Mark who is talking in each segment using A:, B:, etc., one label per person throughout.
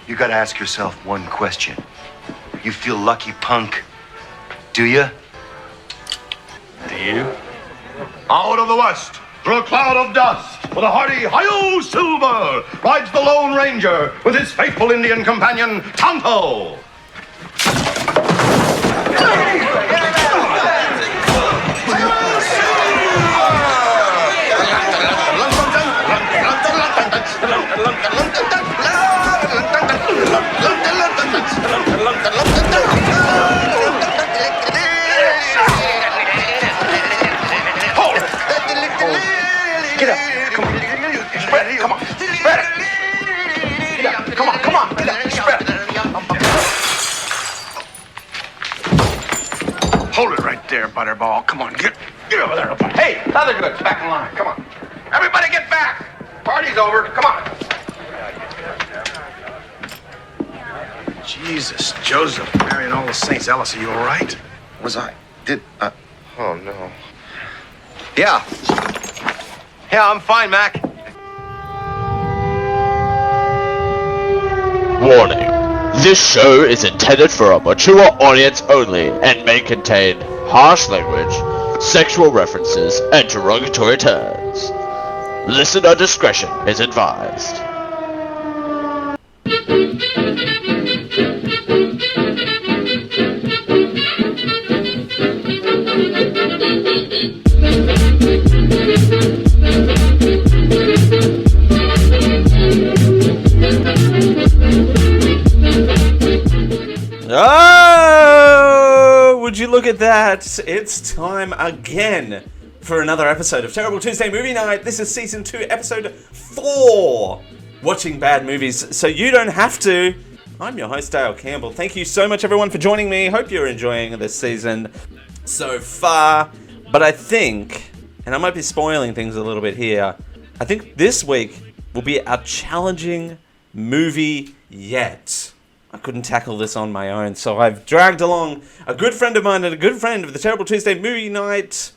A: You gotta ask yourself one question. You feel lucky, punk? Do you?
B: Do you?
C: Out of the west, through a cloud of dust, with a hearty hi-yo silver, rides the Lone Ranger with his faithful Indian companion, Tonto.
B: Get up. Come on. Spread it. Come on. Spread it. Get up. Come on. Come on. Get up. Spread it. Hold it right there, Butterball. Come on. Get over there. Hey, Leathergood's back in line. Come on. Everybody get back. Party's over. Come on. Jesus, Joseph, Mary, and all the saints. Alice, are you all right?
A: Oh, no. Yeah, I'm fine, Mac.
D: Warning. This show is intended for a mature audience only and may contain harsh language, sexual references, and derogatory terms. Listener discretion is advised.
E: Oh, would you look at that? It's time again for another episode of Terrible Tuesday Movie Night. This is Season 2, Episode 4. Watching bad movies so you don't have to. I'm your host, Dale Campbell. Thank you so much, everyone, for joining me. Hope you're enjoying this season so far. But I think, and I might be spoiling things a little bit here, I think this week will be our challenging movie yet. I couldn't tackle this on my own, so I've dragged along a good friend of mine and a good friend of the Terrible Tuesday Movie Night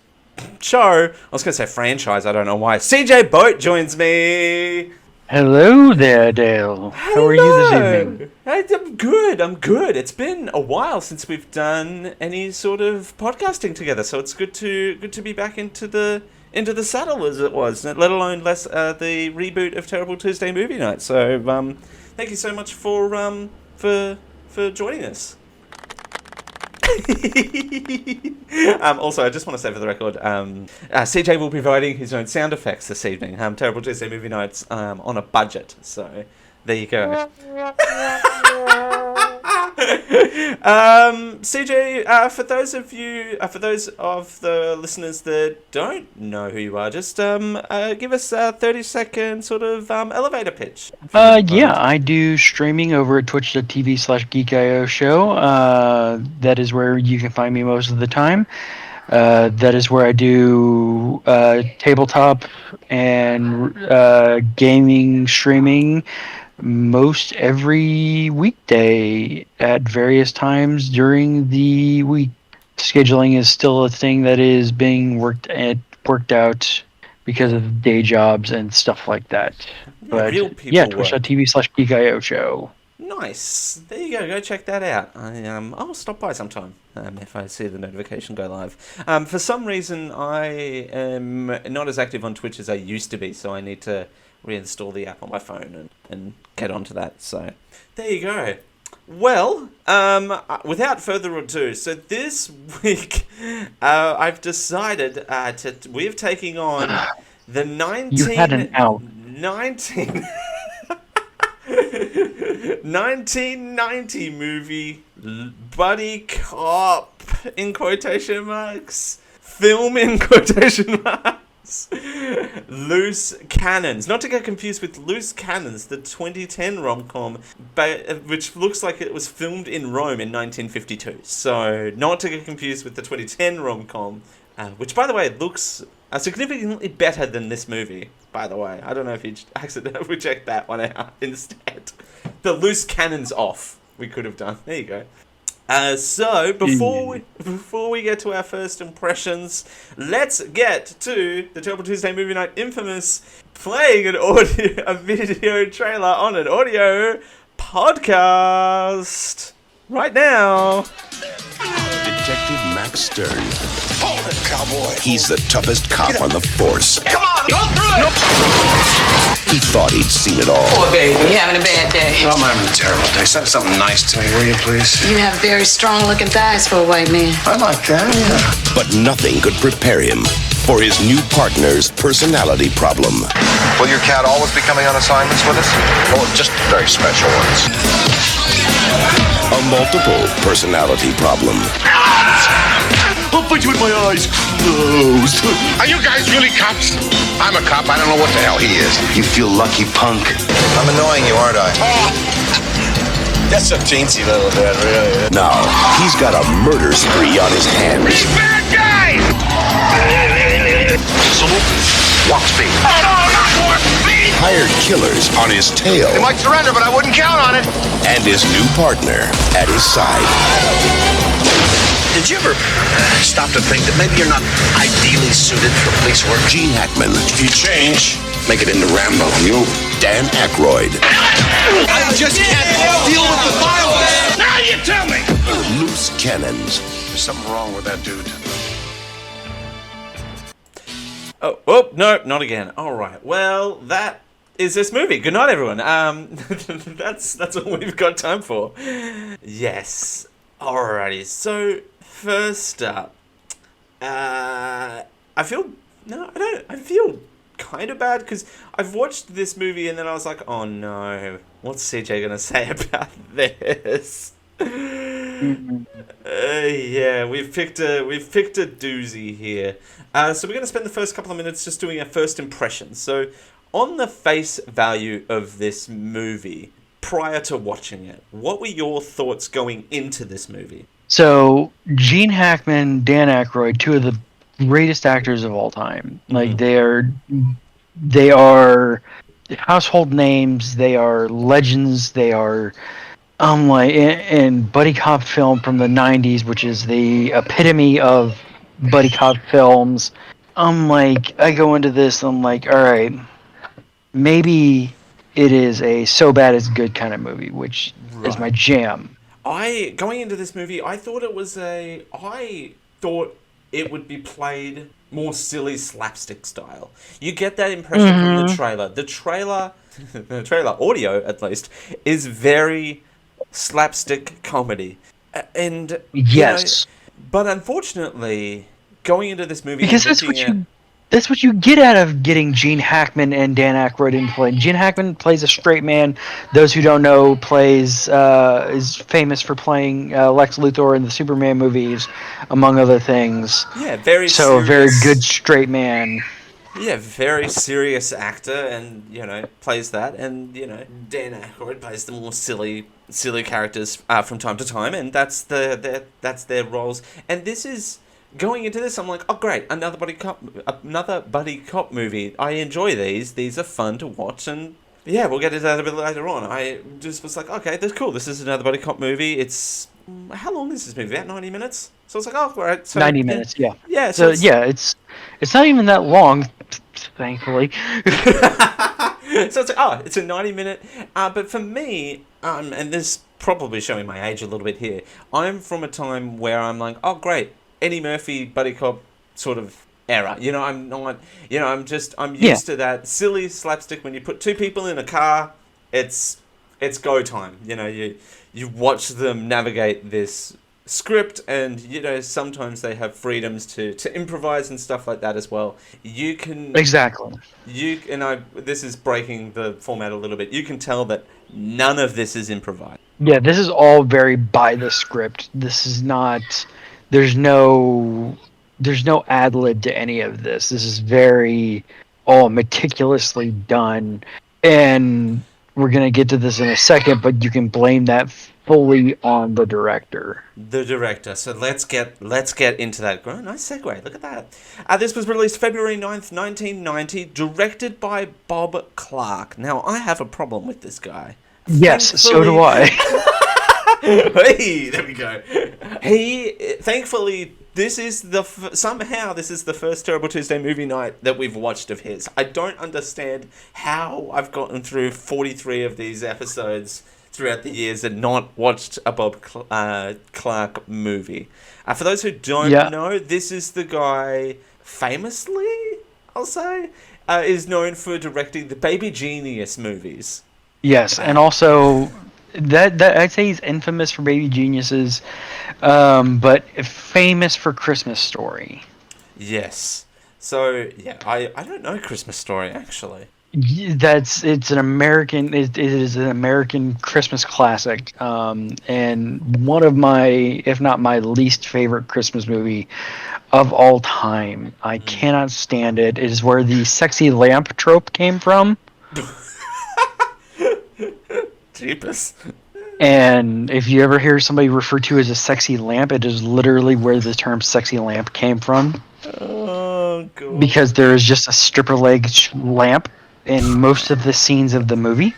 E: show. I was going to say franchise, I don't know why. CJ Boat joins me.
F: Hello there, Dale. How are you this evening?
E: I'm good. It's been a while since we've done any sort of podcasting together, so it's good to be back into the saddle as it was, let alone the reboot of Terrible Tuesday Movie Night. So thank you so much for joining us. Also, I just want to say for the record, CJ will be providing his own sound effects this evening. Terrible Tuesday Movie Nights on a budget, so there you go. CJ, for those of the listeners that don't know who you are, just give us a 30-second sort of elevator pitch.
F: Yeah, I do streaming over at twitch.tv/geekio show. That is where you can find me most of the time. That is where I do tabletop and gaming streaming most every weekday at various times during the week. Scheduling is still a thing that is being worked out because of day jobs and stuff like that. But yeah, twitch.tv/geekio show.
E: Nice. There you go. Go check that out. I'll stop by sometime if I see the notification go live. For some reason, I am not as active on Twitch as I used to be, so I need to reinstall the app on my phone and get onto that. So there you go. Well, without further ado, so this week I've decided we're taking on the 1990 movie buddy cop in quotation marks, film in quotation marks. Loose Cannons. Not to get confused with Loose Cannons, the 2010 rom-com, which looks like it was filmed in Rome in 1952. So, not to get confused with the 2010 rom-com, which, by the way, looks significantly better than this movie, by the way. I don't know if you accidentally checked that one out instead. The Loose Cannons off, we could have done. There you go. So, before we get to our first impressions, let's get to the Terrible Tuesday Movie Night infamous playing a video trailer on an audio podcast right now.
G: Detective Max Stern.
B: Hold it, cowboy.
G: He's the toughest cop on the force.
B: Come on, go through it.
G: He thought he'd seen it all.
H: Poor baby, you having a bad day?
B: I'm having a terrible day. Say something nice to me, will you, please?
H: You have very strong-looking thighs for a white man.
B: I like that, yeah.
G: But nothing could prepare him for his new partner's personality problem.
A: Will your cat always be coming on assignments with us?
B: Oh, just very special ones.
G: A multiple personality problem.
C: I'll fight you with my eyes closed.
B: Are you guys really cops? I'm a cop. I don't know what the hell he is.
A: You feel lucky, punk.
B: I'm annoying you, aren't I? That's a teensy little bit, really.
G: Now, he's got a murder spree on his hands.
B: Bad guy!
A: Walk speed.
B: Oh, no, not more speed!
G: Hired killers on his tail.
B: They might surrender, but I wouldn't count on it.
G: And his new partner at his side.
B: Did you ever stop to think that maybe you're not ideally suited for police work?
G: Gene Hackman.
B: If you change, make it into Rambo. You?
G: Dan Aykroyd.
B: I just can't deal with the violence. Now you tell me.
G: Loose cannons.
B: There's something wrong with that dude.
E: Oh, no, not again. All right. Well, that is this movie. Good night, everyone. That's all we've got time for. Yes. Alrighty. So first up, I feel kind of bad because I've watched this movie and then I was like, oh no, what's CJ gonna say about this? Yeah, we've picked a doozy here. So we're gonna spend the first couple of minutes just doing our first impressions. So, on the face value of this movie, prior to watching it, what were your thoughts going into this movie?
F: So, Gene Hackman, Dan Aykroyd, two of the greatest actors of all time. Like they are household names. They are legends. They are. Like in buddy cop film from the 90s, which is the epitome of buddy cop films. I go into this, I'm like, all right, maybe it is a so bad it's good kind of movie, which is my jam.
E: Going into this movie, I thought it would be played more silly slapstick style. You get that impression from the trailer. The trailer audio, at least, is very slapstick comedy, and
F: yes,
E: but unfortunately, going into this movie,
F: because that's what you get out of getting Gene Hackman and Dan Aykroyd in play. Gene Hackman plays a straight man. Those who don't know, is famous for playing Lex Luthor in the Superman movies, among other things.
E: Yeah, very
F: good straight man.
E: Yeah, very serious actor, and plays that, and Dan Aykroyd plays the more silly characters from time to time, and that's their roles. And this is going into this, I'm like, oh great, another buddy cop movie. I enjoy these. These are fun to watch, and yeah, we'll get into that a bit later on. I just was like, okay, that's cool. This is another buddy cop movie. It's how long is this movie? About 90 minutes. So it's like, oh, all right. So,
F: 90 minutes, yeah.
E: Yeah.
F: So it's not even that long, thankfully.
E: So it's like, it's a 90-minute. But for me, and this probably showing my age a little bit here, I'm from a time where I'm like, oh great, Eddie Murphy buddy cop sort of era. I'm not. I'm used to that silly slapstick when you put two people in a car. It's go time. You watch them navigate this script, and sometimes they have freedoms to improvise and stuff like that as well. You can
F: exactly.
E: This is breaking the format a little bit. You can tell that none of this is improvised.
F: Yeah, this is all very by the script. This is not. There's no ad lib to any of this. This is very all meticulously done, and we're gonna get to this in a second. But you can blame that fully on the director.
E: So let's get into that. Oh, nice segue. Look at that. This was released February 9th, 1990, directed by Bob Clark. Now, I have a problem with this guy.
F: Yes, so do I.
E: Hey, there we go. Thankfully, this is the first Terrible Tuesday movie night that we've watched of his. I don't understand how I've gotten through 43 of these episodes. It's throughout the years and not watched a Bob Clark movie. For those who don't know, this is the guy, famously, I'll say, is known for directing the Baby Genius movies.
F: Yes, and also that I'd say he's infamous for Baby Geniuses, but famous for Christmas Story.
E: Yes. So yeah, I don't know Christmas Story actually.
F: It is an American Christmas classic, and one of my, if not my least favorite Christmas movie of all time. I cannot stand it. It is where the sexy lamp trope came from.
E: Jeepers.
F: And if you ever hear somebody referred to as a sexy lamp, it is literally where the term sexy lamp came from.
E: Oh, God.
F: Because there is just a stripper leg lamp in most of the scenes of the movie.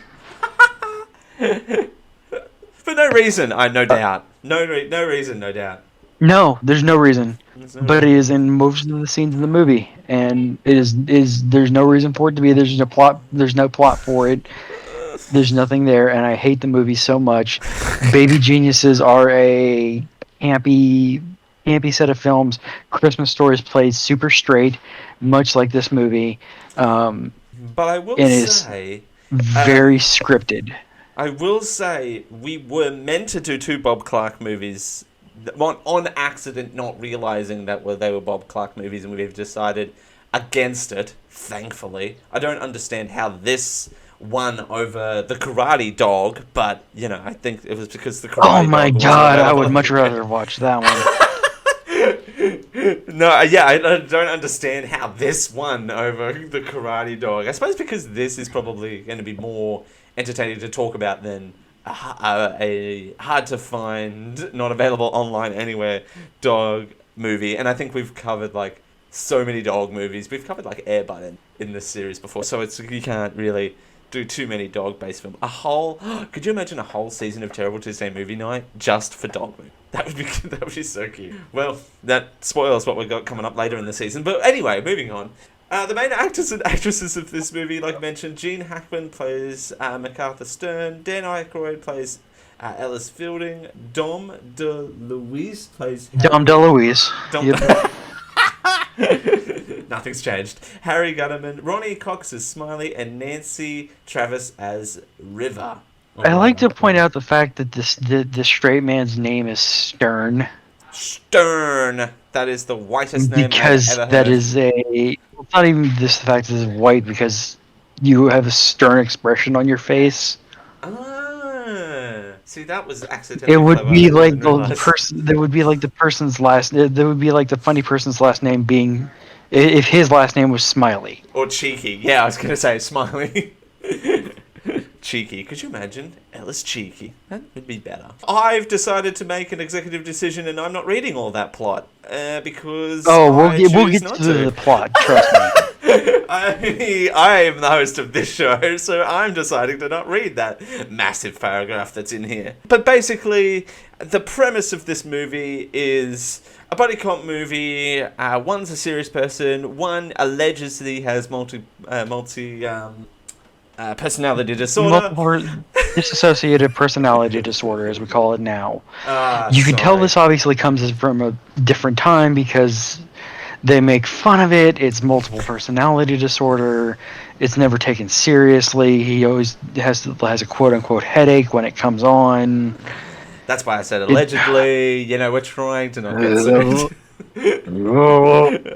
E: For no reason, no doubt. No reason, no doubt.
F: No, there's no reason. But it is in most of the scenes in the movie. And it is there's no reason for it to be. There's no plot for it. There's nothing there, and I hate the movie so much. Baby Geniuses are a campy set of films. Christmas Story is played super straight, much like this movie.
E: But I will say...
F: very scripted.
E: I will say, we were meant to do 2 Bob Clark movies on accident, not realizing that they were Bob Clark movies, and we've decided against it, thankfully. I don't understand how this won over the Karate Dog, but, I think it was because the Karate Dog...
F: Oh my God, I would much rather watch that one.
E: No, yeah, I don't understand how this won over the Karate Dog. I suppose because this is probably going to be more entertaining to talk about than a hard-to-find, not available online anywhere dog movie. And I think we've covered, so many dog movies. We've covered, Air Bud in this series before, so you can't really do too many dog-based films. Could you imagine a whole season of Terrible Tuesday Movie Night just for dog movies? That would be so cute. Well, that spoils what we've got coming up later in the season. But anyway, moving on. The main actors and actresses of this movie, like mentioned, Gene Hackman plays MacArthur Stern, Dan Aykroyd plays Ellis Fielding, Dom DeLuise plays...
F: Dom DeLuise.
E: Yep. Nothing's changed. Harry Gutterman, Ronnie Cox as Smiley, and Nancy Travis as River.
F: I like to point out the fact that the straight man's name is Stern.
E: Stern. That is the whitest name
F: because
E: I've ever heard.
F: That is it's not even just the fact that it's white, because you have a stern expression on your face.
E: See, that was accidental.
F: It would be like the person. That would be like the person's last. That would be like the funny person's last name being, if his last name was Smiley
E: or Cheeky. Yeah, I was gonna say Smiley. Cheeky. Could you imagine Ellis Cheeky? That would be better. I've decided to make an executive decision, and I'm not reading all that plot because
F: we'll get to the plot. Trust me.
E: I am the host of this show, so I'm deciding to not read that massive paragraph that's in here. But basically, the premise of this movie is a buddy cop movie. One's a serious person. One allegedly has multi personality disorder.
F: Dissociative personality disorder, as we call it now. You can tell this obviously comes from a different time because they make fun of it. It's multiple personality disorder. It's never taken seriously. He always has a quote-unquote headache when it comes on.
E: That's why I said allegedly. We're trying to not get sued.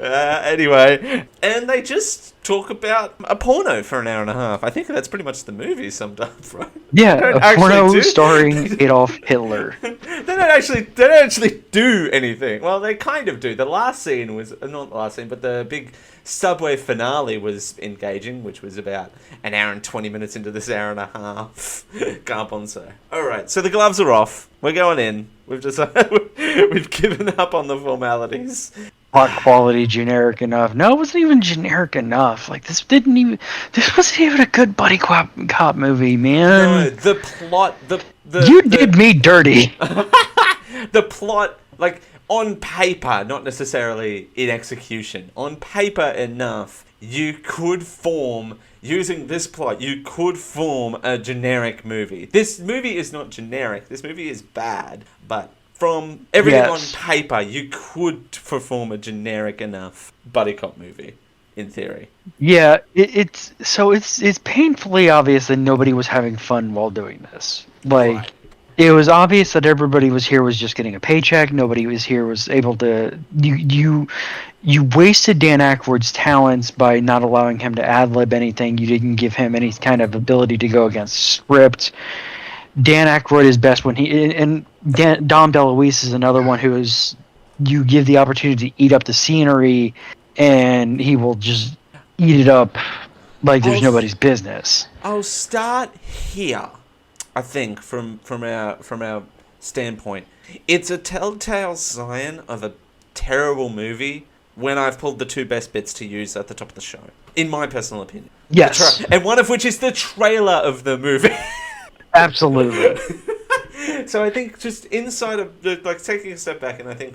E: Anyway, and they just talk about a porno for an hour and a half. I think that's pretty much the movie summed up, right?
F: Yeah, a porno starring Adolf Hitler.
E: They don't actually do anything. Well, they kind of do. The last scene was not the last scene, but the big subway finale was engaging, which was about an hour and 20 minutes into this hour and a half. Garbanzo. Alright, so the gloves are off. We're going in. We've given up on the formalities.
F: Plot quality generic enough. No, it wasn't even generic enough. This wasn't even a good buddy cop movie, man.
E: No, the plot,
F: you did me dirty.
E: The plot, on paper, not necessarily in execution. On paper enough, you could form using this plot, you could form a generic movie. This movie is not generic. This movie is bad, but from everything on paper, you could perform a generic enough buddy cop movie, in theory.
F: Yeah, it's painfully obvious that nobody was having fun while doing this. Like,
E: Right.
F: It was obvious that everybody was here was just getting a paycheck. Nobody was here was able to. You wasted Dan Aykroyd's talents by not allowing him to ad-lib anything. You didn't give him any kind of ability to go against script. Dan Aykroyd is best when Dom DeLuise is another one who is. You give the opportunity to eat up the scenery, and he will just eat it up like there's nobody's business.
E: I'll start here. I think from our standpoint, it's a telltale sign of a terrible movie when I've pulled the two best bits to use at the top of the show, in my personal opinion.
F: Yes,
E: and one of which is the trailer of the movie.
F: Absolutely.
E: So I think just inside of taking a step back, and I think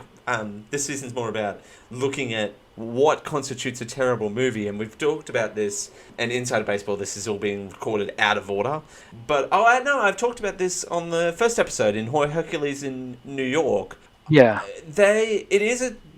E: this season's more about looking at what constitutes a terrible movie, and we've talked about this, and inside of baseball this is all being recorded out of order, but I've talked about this on the first episode in Hercules in New York.
F: Yeah,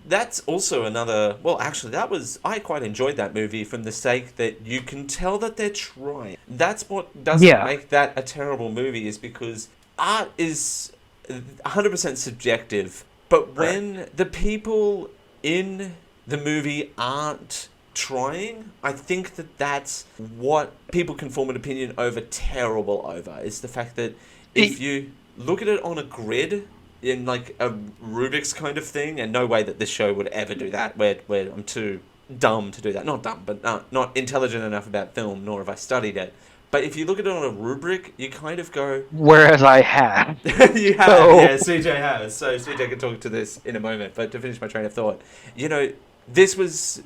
E: that's also another. Well, actually, I quite enjoyed that movie from the sake that you can tell that they're trying. That's what doesn't make that a terrible movie, is because art is 100% subjective. But when the people in the movie aren't trying, I think that's what people can form an opinion over terrible over, is the fact that if you look at it on a grid in like a Rubik's kind of thing, and no way that this show would ever do that, where I'm too dumb to do that. Not dumb, but not intelligent enough about film, nor have I studied it. But if you look at it on a rubric, you kind of go...
F: Whereas I have.
E: You have, yeah, CJ has. So CJ can talk to this in a moment. But to finish my train of thought, this was,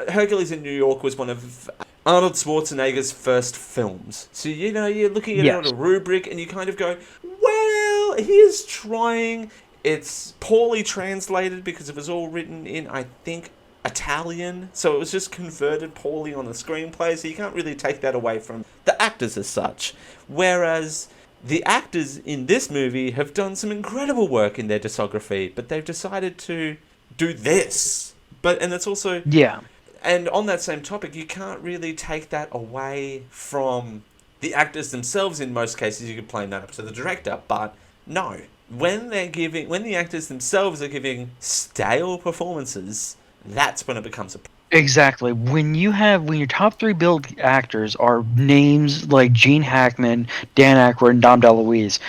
E: Hercules in New York was one of Arnold Schwarzenegger's first films. So, you're looking at it on a rubric and you kind of go, well, he is trying. It's poorly translated because it was all written in, I think, Italian, so it was just converted poorly on the screenplay, so you can't really take that away from the actors as such. Whereas the actors in this movie have done some incredible work in their discography, but they've decided to do this. And it's also...
F: Yeah.
E: And on that same topic, you can't really take that away from the actors themselves. In most cases, you could blame that up to the director, but no. When the actors themselves are giving stale performances, that's when it becomes a problem.
F: Exactly. When your top three billed actors are names like Gene Hackman, Dan Aykroyd, and Dom DeLuise,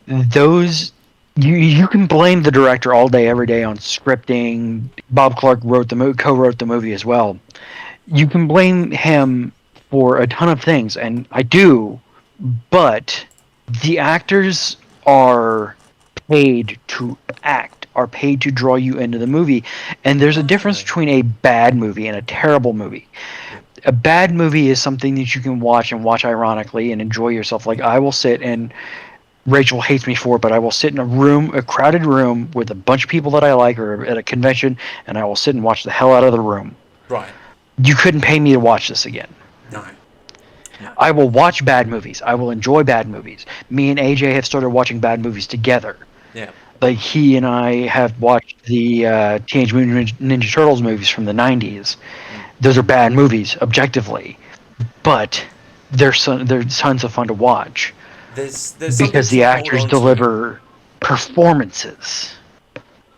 F: those you can blame the director all day, every day on scripting. Bob Clark co-wrote the movie as well. You can blame him for a ton of things, and I do, but the actors are paid to act, are paid to draw you into the movie, and there's a difference between a bad movie and a terrible movie. A bad movie is something that you can watch ironically and enjoy yourself. Like, I will sit, and Rachel hates me for it, but I will sit in a crowded room with a bunch of people that I like, or at a convention, and I will sit and watch the hell out of the room.
E: Right.
F: You couldn't pay me to watch this again.
E: No.
F: I will watch bad movies. I will enjoy bad movies. Me and AJ have started watching bad movies together.
E: Yeah.
F: Like, he and I have watched the Teenage Mutant Ninja Turtles movies from the 90s. Those are bad movies, objectively. But they're tons of fun to watch.
E: There's
F: because the actors deliver performances.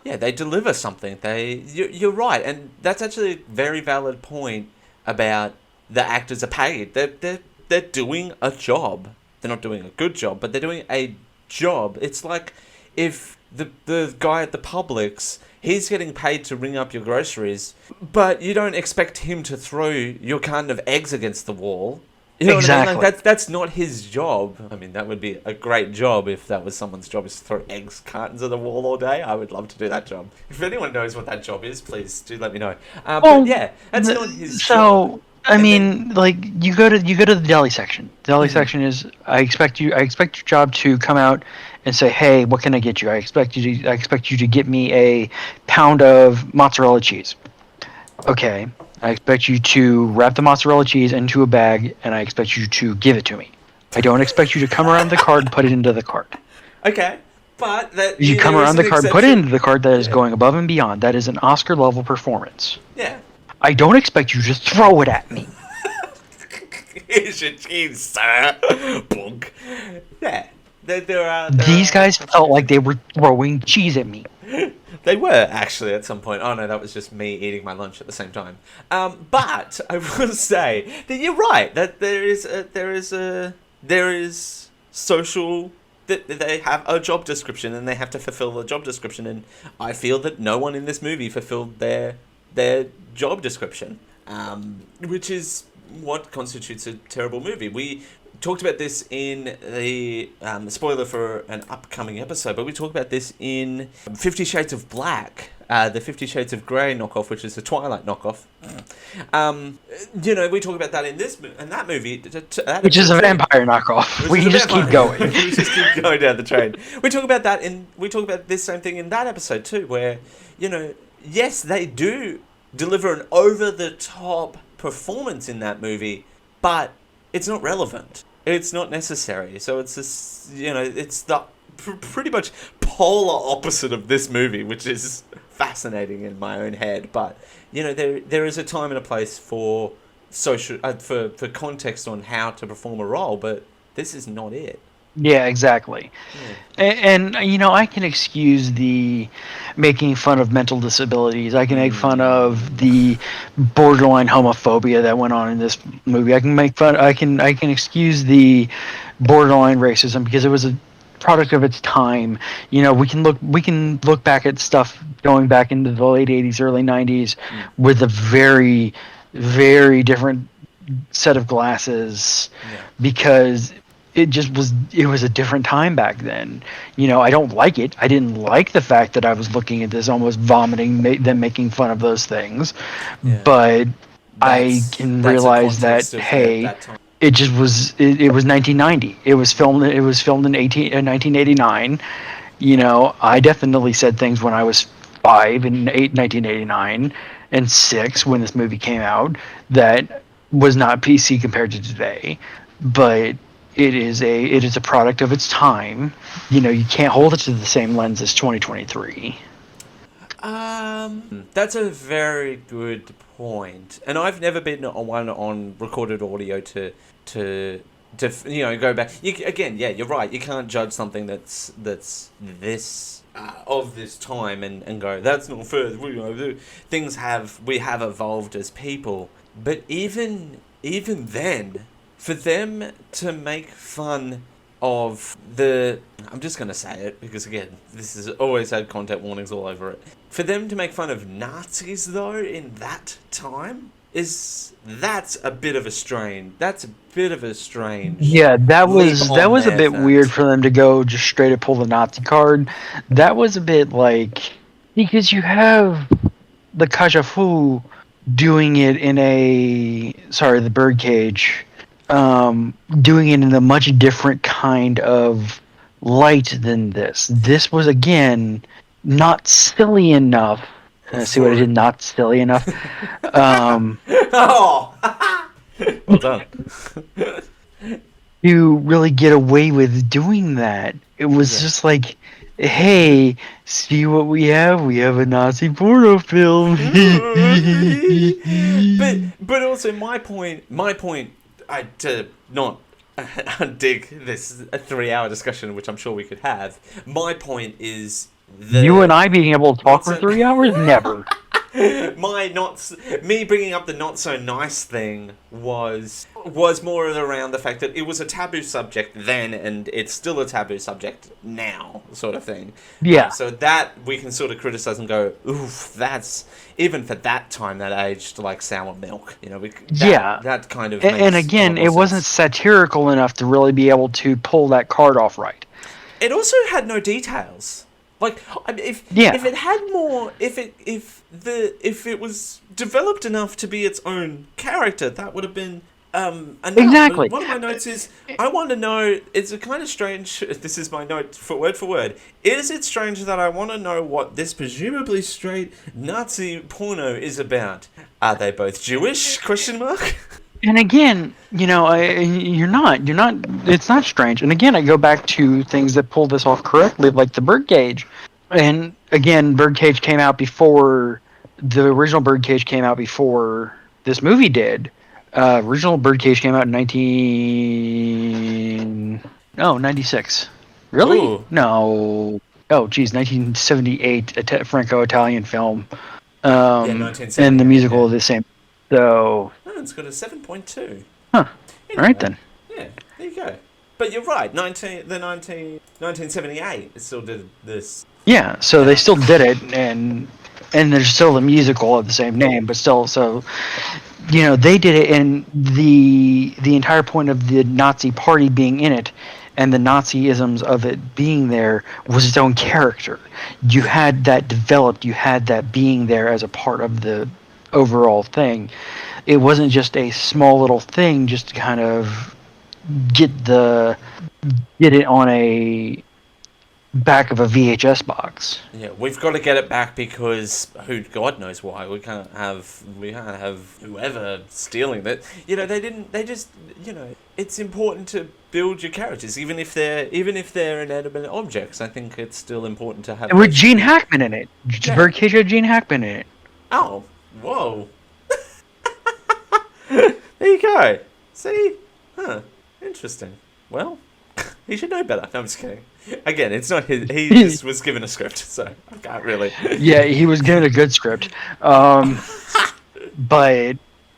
E: Yeah, they deliver something. You're right. And that's actually a very valid point about the actors are paid. They're doing a job. They're not doing a good job, but they're doing a job. It's like if the guy at the Publix, he's getting paid to ring up your groceries, but you don't expect him to throw your carton of eggs against the wall. You know
F: exactly.
E: what I mean? Like, that's not his job. I mean, that would be a great job if that was someone's job, is to throw eggs cartons at the wall all day. I would love to do that job. If anyone knows what that job is, please do let me know. But yeah, that's not his job.
F: I mean, like, you go to the deli section. The deli section is, I expect your job to come out and say, hey, what can I get you? I expect you to get me a pound of mozzarella cheese. Okay, I expect you to wrap the mozzarella cheese into a bag, and I expect you to give it to me. I don't expect you to come around the cart and put it into the cart.
E: Okay, but that
F: You come
E: there is
F: around the
E: an
F: cart and put it
E: exception.
F: into the cart. That is going above and beyond. That is an Oscar-level performance.
E: Yeah.
F: I don't expect you to just throw it at me.
E: Here's your cheese, sir. Bonk. Yeah. There are
F: These guys felt like they were throwing cheese at me.
E: They were actually at some point. Oh no, that was just me eating my lunch at the same time. But I will say that you're right. That there is social. That they have a job description and they have to fulfill the job description. And I feel that no one in this movie fulfilled their job description, which is what constitutes a terrible movie. We talked about this in the spoiler for an upcoming episode, but we talked about this in 50 Shades of Black, the 50 Shades of Grey knockoff, which is the Twilight knockoff. We talk about that in that movie,
F: Which is a vampire knockoff. We can just keep going.
E: We just keep going down the train. We talk about this same thing in that episode too, where yes, they do deliver an over-the-top performance in that movie, but it's not relevant. It's not necessary. So it's this, it's the pretty much polar opposite of this movie, which is fascinating in my own head. But there is a time and a place for social for context on how to perform a role, but this is not it.
F: Yeah, exactly.
E: Yeah.
F: And I can excuse the making fun of mental disabilities. I can make fun of the borderline homophobia that went on in this movie. I can excuse the borderline racism because it was a product of its time. We can look back at stuff going back into the late 80s, early 90s with a very, very different set of glasses because it was a different time back then. I don't like it. I didn't like the fact that I was looking at this, almost vomiting, them making fun of those things. Yeah. But I can realize that it just was. It was 1990. It was filmed in 1989. I definitely said things when I was 5 in 1989 and 6 when this movie came out that was not PC compared to today, but. It is a product of its time. You can't hold it to the same lens as 2023.
E: That's a very good point. And I've never been one on recorded audio to go back. You're right. You can't judge something that's this of this time and go, that's not fair. We have evolved as people. But even then, for them to make fun of I'm just going to say it because, again, this has always had content warnings all over it. For them to make fun of Nazis, though, in that time, that's a bit of a strain. That's a bit of a strange.
F: Yeah, that was a bit weird for them to go just straight up pull the Nazi card. That was a bit like, because you have the Kajafu doing it in the birdcage. Doing it in a much different kind of light than this. This was, again, not silly enough. See what I did? Not silly enough.
E: Well done.
F: To really get away with doing that. It was just like, hey, see what we have? We have a Nazi porno film.
E: but also my point. To not dig this a 3-hour discussion, which I'm sure we could have. My point is
F: you and I being able to talk for 3 hours? Never.
E: Me bringing up the not so nice thing was more around the fact that it was a taboo subject then, and it's still a taboo subject now, sort of thing.
F: Yeah.
E: So that we can sort of criticize and go, oof, that's even for that time that aged like sour milk. That kind of.
F: And again, it wasn't satirical enough to really be able to pull that card off right.
E: It also had no details. Like, if it had more, if it was developed enough to be its own character, that would have been
F: Exactly.
E: One of my notes is, I want to know, it's a kind of strange, this is my note for word, is it strange that I want to know what this presumably straight Nazi porno is about? Are they both Jewish, question mark?
F: And again, you're not, it's not strange. And again, I go back to things that pull this off correctly, like the Birdcage. And again, Birdcage came out before, the original Birdcage came out before this movie did. Original Birdcage came out in 96. Really?
E: Ooh.
F: No. Oh, geez, 1978, Franco-Italian film.
E: Yeah, 1978.
F: And the musical is the same. So...
E: Oh, it's got a 7.2.
F: Huh.
E: Anyway,
F: All right, then.
E: Yeah, there you go. But you're right, 1978, it still did this.
F: Yeah, so they still did it, and there's still the musical of the same name, but still, so... they did it, and the entire point of the Nazi party being in it and the Nazisms of it being there was its own character. You had that developed, you had that being there as a part of the overall thing. It wasn't just a small little thing just to kind of get it on a back of a VHS box.
E: Yeah, we've got to get it back because God knows why we can't have whoever stealing that. It's important to build your characters, even if they're inanimate objects. I think it's still important to have.
F: And with Gene Hackman in it, Birdcage had Gene Hackman in it.
E: Oh, whoa! There you go. See, interesting. Well, he should know better. No, I'm just kidding. Again, it's not his. He just was given a script, so I can't really.
F: Yeah, he was given a good script, but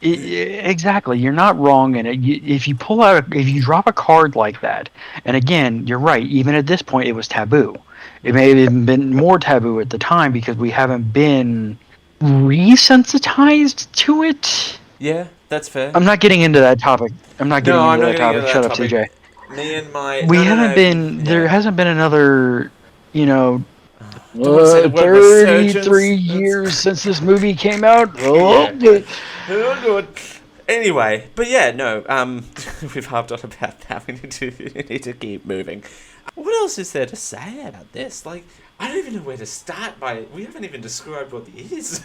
F: exactly, you're not wrong in it. If you drop a card like that, and again, you're right. Even at this point, it was taboo. It may have even been more taboo at the time because we haven't been resensitized to it.
E: Yeah, that's fair.
F: I'm not getting into that topic. I'm not getting into that topic. Shut up, CJ.
E: Me and my...
F: There hasn't been another,
E: 33
F: years since this movie came out.
E: Anyway, but yeah, no, we've harped on about that. We need to keep moving. What else is there to say about this? Like, I don't even know where to start we haven't even described what it is.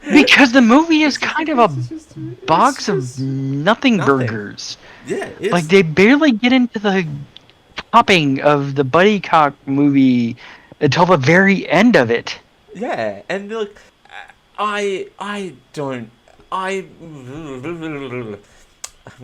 F: Because the movie is kind of a box of nothing burgers.
E: Yeah,
F: like they barely get into the topping of the buddy cop movie until the very end of it.
E: Yeah, and look, I'm going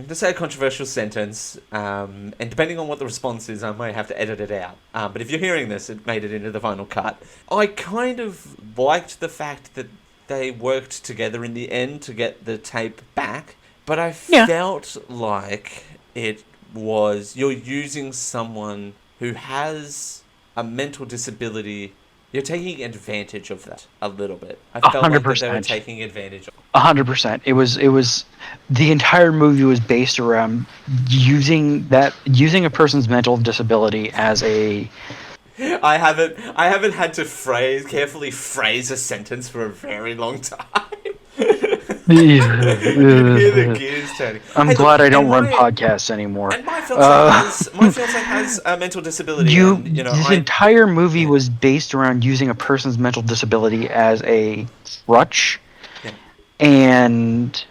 E: to say a controversial sentence, and depending on what the response is, I might have to edit it out. But if you're hearing this, it made it into the final cut. I kind of liked the fact that they worked together in the end to get the tape back, but I felt like it was, you're using someone who has a mental disability. You're taking advantage of that a little bit. I felt
F: 100%.
E: like they were taking advantage of
F: 100%. It was the entire movie was based around using a person's mental disability as a...
E: I haven't had to carefully phrase a sentence for a very long time. The gears turning.
F: I'm glad I don't run podcasts anymore.
E: And my fiance has a mental disability.
F: This entire movie was based around using a person's mental disability as a crutch, and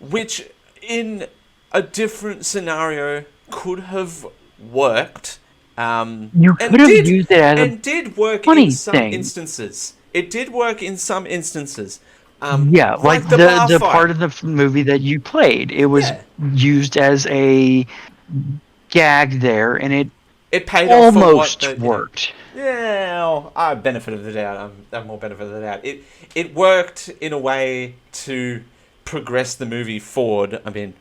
E: which in a different scenario could have worked.
F: You could have used it as
E: and did work in some instances. It did work in some instances.
F: Like the part of the movie that you played, it was used as a gag there, and it
E: paid
F: almost worked.
E: Yeah, I benefit of the doubt. I'm more benefit of the doubt. It worked in a way to progress the movie forward. I mean,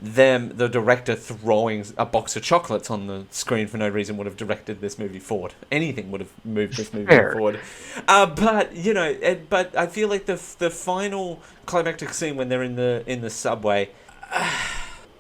E: the director throwing a box of chocolates on the screen for no reason would have directed this movie forward. Anything would have moved this movie forward. But I feel like the final climactic scene when they're in the subway,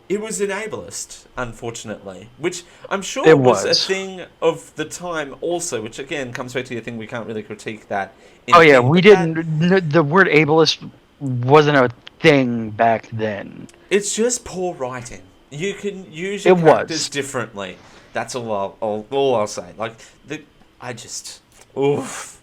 E: it was an ableist, unfortunately, which I'm sure was a thing of the time also, which again comes back to the thing we can't really critique that.
F: We didn't. The word ableist wasn't a thing back then.
E: It's just poor writing. You can use your
F: It
E: characters
F: was.
E: differently. That's all I'll say. Like oof.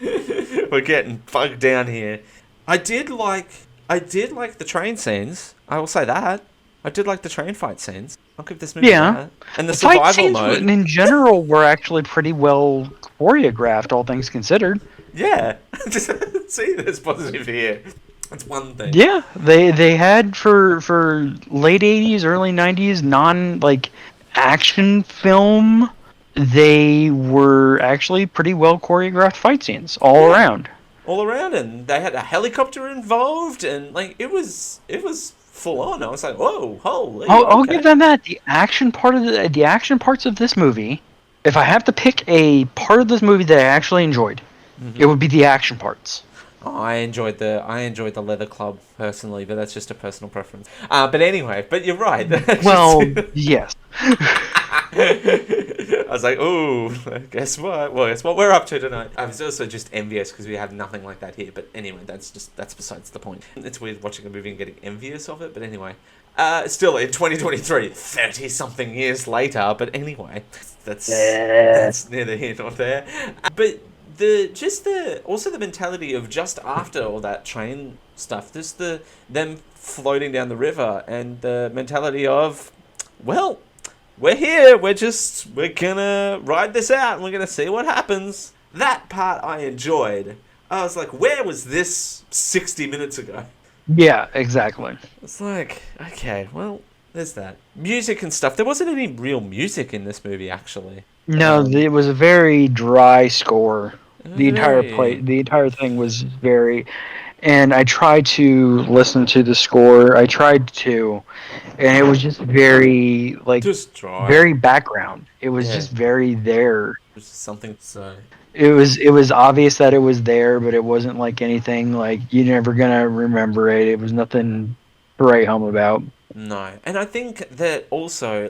E: We're getting bogged down here. I did like the train scenes. I will say that. I did like the train fight scenes. I'll give this movie that. And the
F: fight
E: survival
F: scenes
E: mode.
F: in general were actually pretty well choreographed, all things considered.
E: Yeah. See, there's positive here. That's one thing.
F: Yeah, they had for late 80s, early 90s action film, they were actually pretty well choreographed fight scenes all around.
E: All around, and they had a helicopter involved, and like it was full on. I was like, whoa, holy.
F: I'll
E: okay.
F: give them that. The action parts of this movie, if I have to pick a part of this movie that I actually enjoyed, it would be the action parts.
E: Oh, I enjoyed the leather club personally, but that's just a personal preference. But anyway, but you're right.
F: Well, yes.
E: I was like, ooh, guess what? Well, guess what we're up to tonight. I was also just envious because we have nothing like that here. But anyway, that's besides the point. It's weird watching a movie and getting envious of it. But anyway, still in 2023, 30-something years later. But anyway, that's neither here nor there. But also the mentality of just after all that train stuff, just them floating down the river, and the mentality of, well, we're here, we're gonna ride this out and we're gonna see what happens. That part I enjoyed. I was like, where was this 60 minutes ago?
F: Yeah, exactly.
E: It's like, okay, well, there's that. Music and stuff. There wasn't any real music in this movie, actually.
F: No, it was a very dry score. The entire thing was very, and I tried to listen to the score. And it was just very
E: just dry.
F: very background. It was just very there.
E: It was just something to say.
F: It was obvious that it was there, but it wasn't like anything like you're never gonna remember it. It was nothing to write home about.
E: No, and I think that also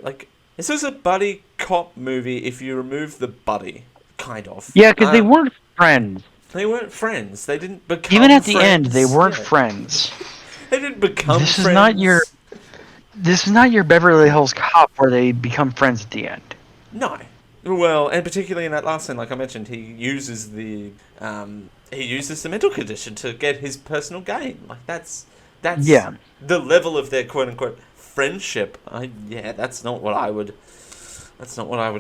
E: this is a buddy cop movie. If you remove the buddy, kind of.
F: Yeah, because they weren't friends.
E: They weren't friends. They didn't become
F: Even at
E: friends.
F: the end, they weren't friends.
E: They didn't become
F: This
E: friends.
F: This is not your Beverly Hills Cop where they become friends at the end.
E: No. Well, and particularly in that last scene, like I mentioned, he uses the mental condition to get his personal gain. Like that's the level of their quote unquote friendship. That's not what I would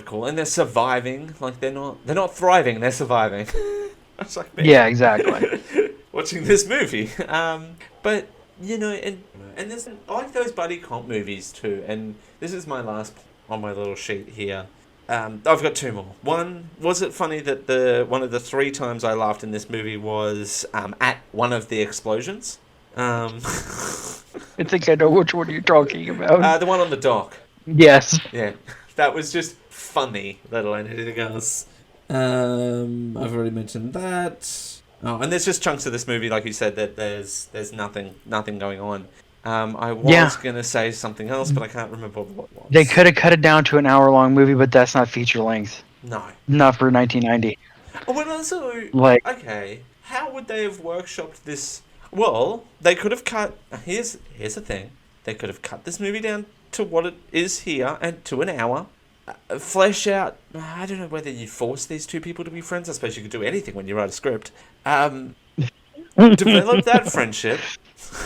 E: call. And they're surviving. Like they're not thriving. They're surviving. I was like, man.
F: Yeah, exactly.
E: Watching this movie, but and there's I like those buddy cop movies too. And this is my last on my little sheet here. I've got two more. One, was it funny that one of the 3 times I laughed in this movie was at one of the explosions?
F: I think I know which one you're talking about.
E: The one on the dock.
F: Yes.
E: Yeah, that was just funny, let alone anything else. I've already mentioned that. Oh, and there's just chunks of this movie, like you said, that there's nothing going on. I was going to say something else, but I can't remember what it was.
F: They could have cut it down to an hour-long movie, but that's not feature length.
E: No.
F: Not for 1990.
E: Oh, but also, okay, how would they have workshopped this? Well, they could have cut... Here's the thing. They could have cut this movie down to what it is here, and to an hour. Flesh out... I don't know whether you force these two people to be friends. I suppose you could do anything when you write a script. Develop that friendship...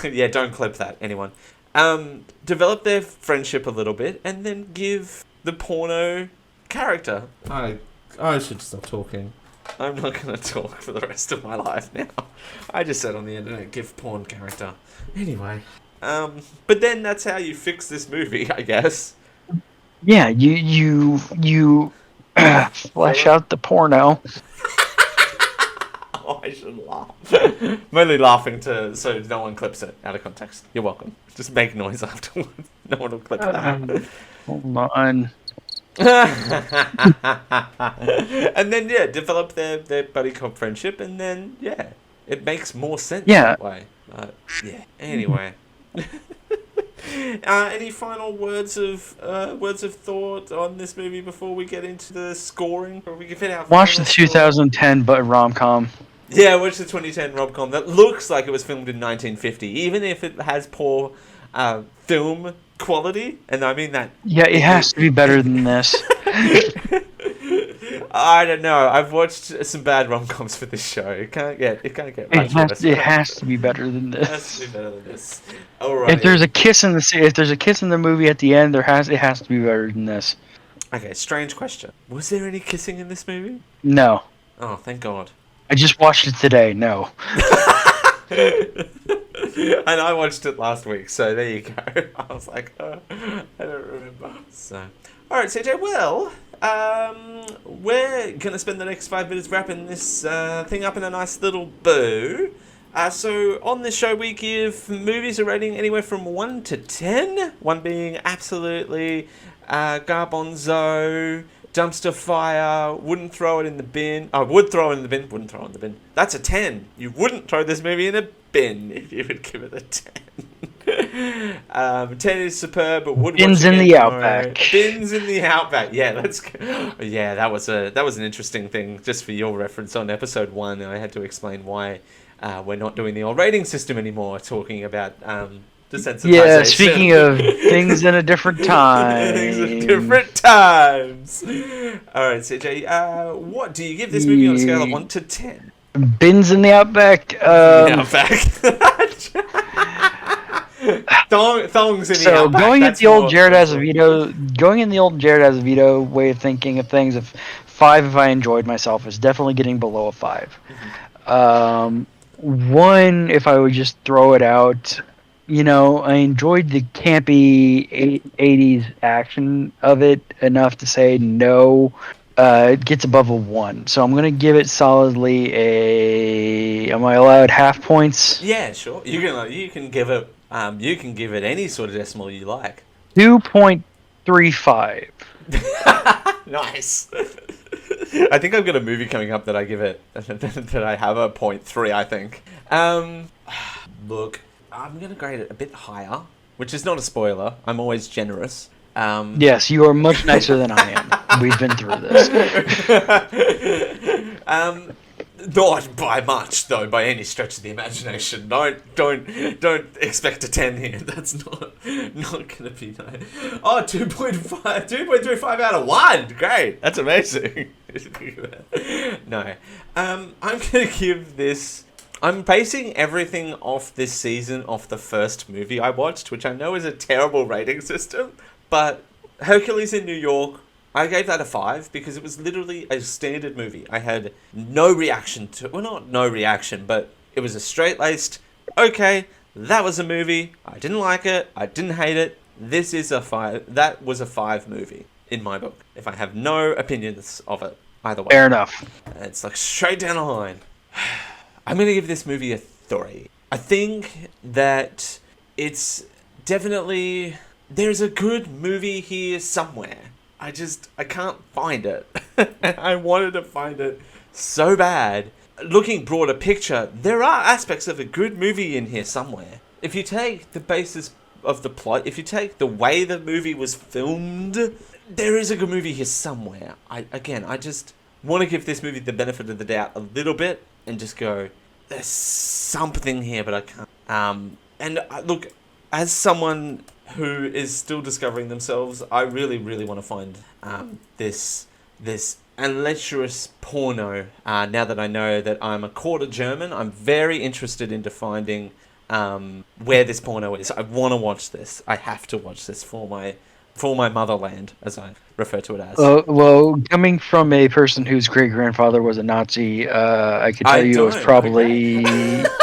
E: Yeah, don't clip that, anyone. Develop their friendship a little bit, and then give the porno character. I should stop talking. I'm not going to talk for the rest of my life now. I just said on the internet, give porn character. Anyway. But then that's how you fix this movie, I guess.
F: Yeah, you flesh out the porno.
E: Oh, I shouldn't laugh. I'm only laughing so no one clips it out of context. You're welcome. Just make noise afterwards. No one will clip that.
F: Hold on.
E: And then, develop their buddy cop friendship, and then, it makes more sense that way. Anyway. Any final words of thought on this movie before we get into the scoring? Or we can fit out.
F: Watch the 2010 rom-com.
E: Yeah, I watched the 2010 rom-com that looks like it was filmed in 1950, even if it has poor film quality, and I mean that.
F: Yeah, it has to be better than this.
E: I don't know. I've watched some bad rom-coms for this show. It can't get much worse.
F: It has to be better than
E: It has
F: this.
E: to be better than this. All right.
F: If there's a kiss in the movie at the end, it has to be better than this.
E: Okay, strange question. Was there any kissing in this movie?
F: No.
E: Oh, thank God.
F: I just watched it today. No.
E: And I watched it last week, so there you go. I was like, I don't remember. So, all right, CJ. Well, we're gonna spend the next 5 minutes wrapping this thing up in a nice little bow. So on this show, we give movies a rating anywhere from 1 to 10. 1 being absolutely garbanzo, dumpster fire, wouldn't throw it in the bin. I would throw it in the bin, wouldn't throw it in the bin. That's a 10. You wouldn't throw this movie in a bin if you would give it a 10. 10 is superb, but would
F: Bins
E: watch
F: in
E: again
F: the
E: tomorrow.
F: Outback.
E: Bins in the Outback. Yeah, let's go. Yeah, that was an interesting thing. Just for your reference, on episode 1, I had to explain why we're not doing the old rating system anymore, talking about desensitization.
F: Yeah, speaking of things in a different time.
E: Things at different times. All right, CJ, what do you give this movie on a scale of 1 to 10?
F: Bins in the Outback.
E: Thongs in the
F: So
E: Outback.
F: going
E: That's
F: in the old
E: more-
F: Jared Azevedo way of thinking of things, of 5 if I enjoyed myself, is definitely getting below a 5. 1 if I would just throw it out. You know, I enjoyed the campy 80s action of it enough to say no. It gets above a 1, so I'm gonna give it solidly a. Am I allowed half points?
E: Yeah, sure. You can give it any sort of decimal you like.
F: 2.35.
E: Nice. I think I've got a movie coming up that I give it that I have a 0.3. I think. Look, I'm gonna grade it a bit higher, which is not a spoiler. I'm always generous.
F: Yes, you are much nicer than I am. We've been through this.
E: Not by much, though, by any stretch of the imagination. Don't expect a 10 here. That's not gonna be nice. Oh, 2.35 out of 1. Great, that's amazing. No, I'm gonna give this. I'm basing everything off this season off the first movie I watched, which I know is a terrible rating system, but Hercules in New York, I gave that a 5 because it was literally a standard movie. I had no reaction to, well, not no reaction, but it was a straight-laced, okay, that was a movie, I didn't like it, I didn't hate it, this is a 5, that was a 5 movie in my book, if I have no opinions of it, either way.
F: Fair enough.
E: It's like straight down the line. I'm going to give this movie a 3. I think that it's definitely, there's a good movie here somewhere. I can't find it. I wanted to find it so bad. Looking broader picture, there are aspects of a good movie in here somewhere. If you take the basis of the plot, if you take the way the movie was filmed, there is a good movie here somewhere. I just want to give this movie the benefit of the doubt a little bit and just go, there's something here, but I can't. Look, as someone who is still discovering themselves, I really, really want to find this lecherous porno. Now that I know that I'm a quarter German, I'm very interested into finding where this porno is. I want to watch this. I have to watch this for my motherland, as I refer to it as.
F: Well, coming from a person whose great-grandfather was a Nazi, I could tell you it was probably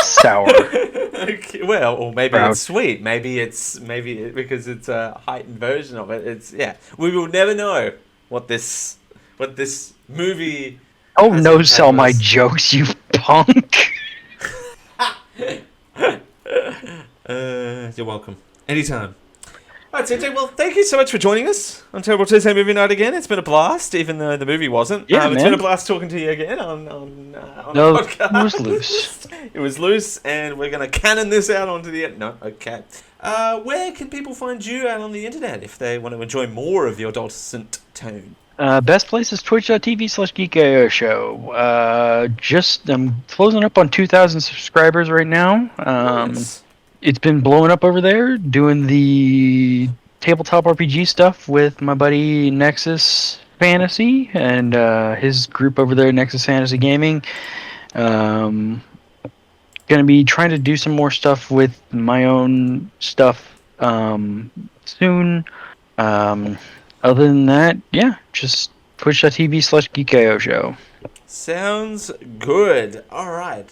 F: sour.
E: Okay, well, or maybe it's sweet. Maybe because it's a heightened version of it. It's, yeah. We will never know what this movie.
F: Oh no! Sell my jokes, you punk.
E: You're welcome. Anytime. Alright, CJ, well, thank you so much for joining us on Terrible Tuesday Movie Night again. It's been a blast, even though the movie wasn't.
F: Yeah,
E: It's been a blast talking to you again on
F: No,
E: the podcast.
F: it was loose.
E: It was loose, and we're going to cannon this out onto the... No, okay. Where can people find you out on the internet if they want to enjoy more of your dulcet tone?
F: Best place is twitch.tv/geekio show. I'm closing up on 2,000 subscribers right now.
E: Nice.
F: It's been blowing up over there, doing the tabletop RPG stuff with my buddy Nexus Fantasy and his group over there, Nexus Fantasy Gaming. Gonna be trying to do some more stuff with my own stuff soon. Other than that, yeah, just twitch.tv/geekio show.
E: Sounds good. All right.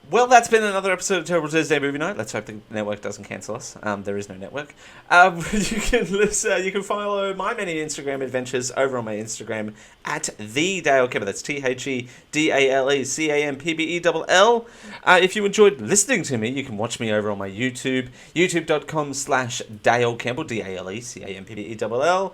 E: Well, that's been another episode of Terrible Tuesday Movie Night. Let's hope the network doesn't cancel us. There is no network. You can listen. You can follow my many Instagram adventures over on my Instagram at the Dale Campbell. That's TheDaleCampbell. If you enjoyed listening to me, you can watch me over on my YouTube, youtube.com/Dale Campbell, DaleCampbell.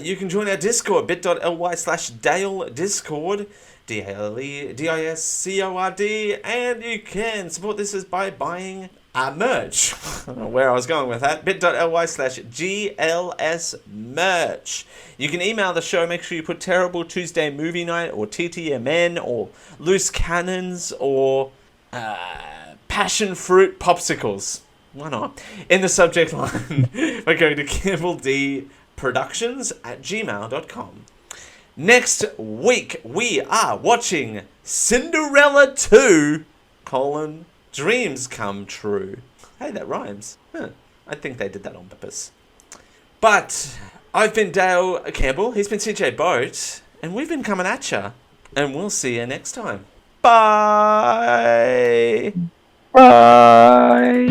E: You can join our Discord, bit.ly/Dale Discord, DALEDISCORD, and you can support this by buying merch. I don't know where I was going with that. bit.ly/GLS merch. You can email the show. Make sure you put Terrible Tuesday Movie Night or TTMN or Loose Cannons or Passion Fruit Popsicles. Why not? In the subject line by going to CampbellDProductions@gmail.com. Next week, we are watching Cinderella 2, Dreams Come True. Hey, that rhymes. I think they did that on purpose. But I've been Dale Campbell, he's been CJ Boat, and we've been coming at ya. And we'll see you next time. Bye!
F: Bye!